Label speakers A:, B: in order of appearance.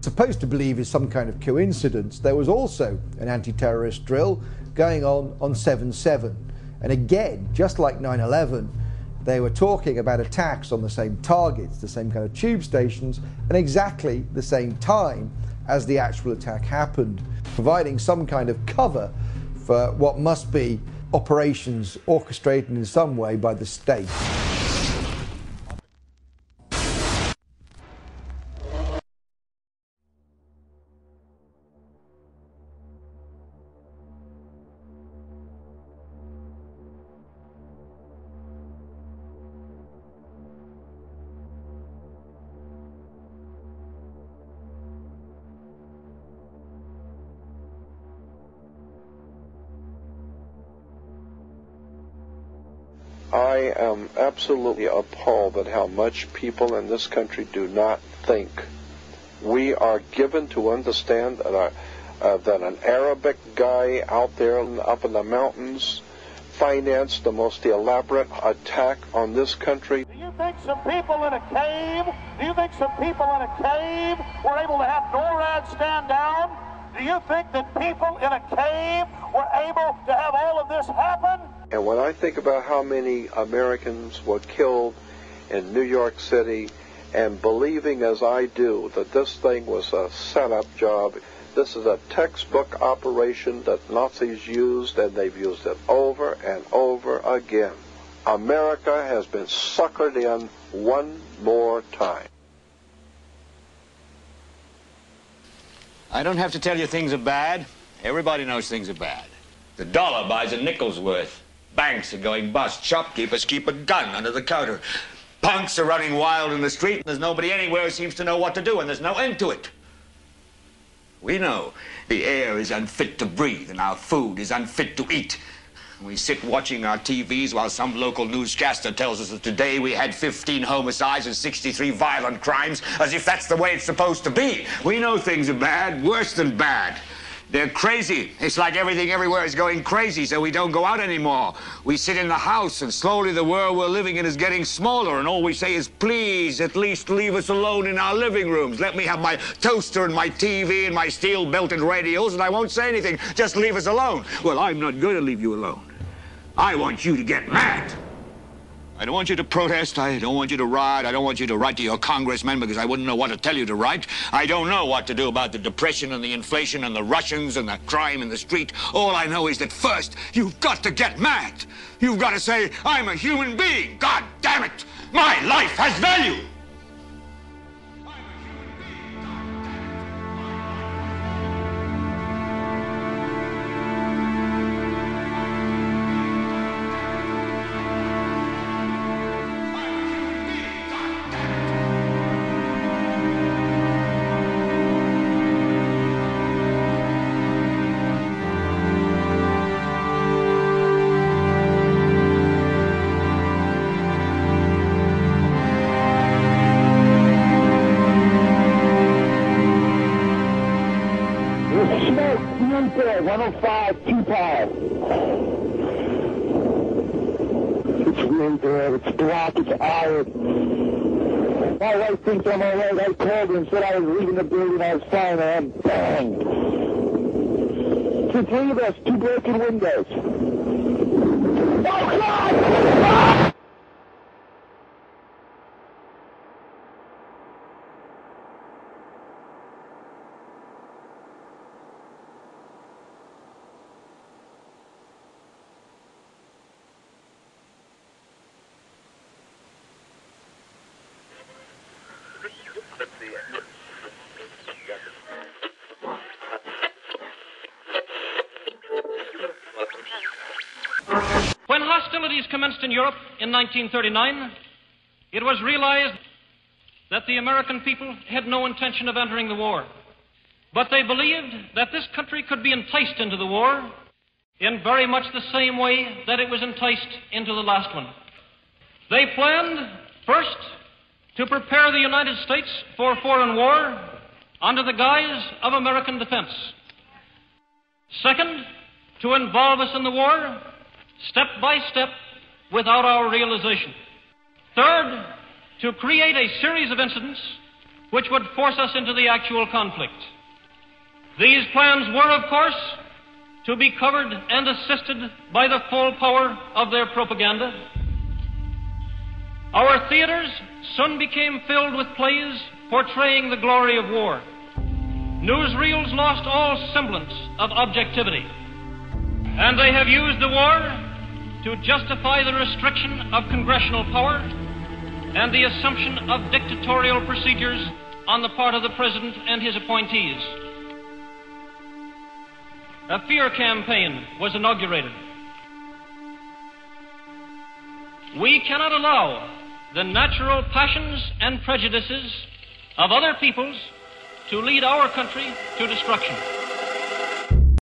A: supposed to believe is some kind of coincidence, there was also an anti-terrorist drill going on 7/7. And again, just like 9/11, they were talking about attacks on the same targets, the same kind of tube stations, and exactly the same time as the actual attack happened, providing some kind of cover for what must be operations orchestrated in some way by the state.
B: I am absolutely appalled at how much people in this country do not think. We are given to understand that, that an Arabic guy out there up in the mountains financed the most elaborate attack on this country.
C: Do you think some people in a cave, were able to have NORAD stand down? Do you think that people in a cave were able to have all of this happen?
B: And when I think about how many Americans were killed in New York City, and believing as I do that this thing was a setup job, this is a textbook operation that Nazis used, and they've used it over and over again. America has been suckered in one more time.
D: I don't have to tell you things are bad. Everybody knows things are bad. The dollar buys a nickel's worth. Banks are going bust. Shopkeepers keep a gun under the counter. Punks are running wild in the street, and there's nobody anywhere who seems to know what to do, and there's no end to it. We know the air is unfit to breathe, and our food is unfit to eat. We sit watching our TVs while some local newscaster tells us that today we had 15 homicides and 63 violent crimes, as if that's the way it's supposed to be. We know things are bad, worse than bad. They're crazy. It's like everything everywhere is going crazy, so we don't go out anymore. We sit in the house, and slowly the world we're living in is getting smaller, and all we say is, please, at least leave us alone in our living rooms. Let me have my toaster and my TV and my steel-belted radios, and I won't say anything. Just leave us alone. Well, I'm not going to leave you alone. I want you to get mad. I don't want you to protest. I don't want you to riot. I don't want you to write to your congressmen because I wouldn't know what to tell you to write. I don't know what to do about the depression and the inflation and the Russians and the crime in the street. All I know is that first, you've got to get mad. You've got to say, I'm a human being. God damn it. My life has value.
C: My wife thinks I'm all right. I called her and said I was leaving the building. I was fine, and I'm banged. It's three of us, 2 broken windows. Oh, God!
E: When hostilities commenced in Europe in 1939, it was realized that the American people had no intention of entering the war. But they believed that this country could be enticed into the war in very much the same way that it was enticed into the last one. They planned, first, to prepare the United States for foreign war under the guise of American defense. Second, to involve us in the war step by step without our realization. Third, to create a series of incidents which would force us into the actual conflict. These plans were, of course, to be covered and assisted by the full power of their propaganda. Our theaters soon became filled with plays portraying the glory of war. Newsreels lost all semblance of objectivity, and they have used the war to justify the restriction of congressional power and the assumption of dictatorial procedures on the part of the President and his appointees. A fear campaign was inaugurated. We cannot allow the natural passions and prejudices of other peoples to lead our country to destruction.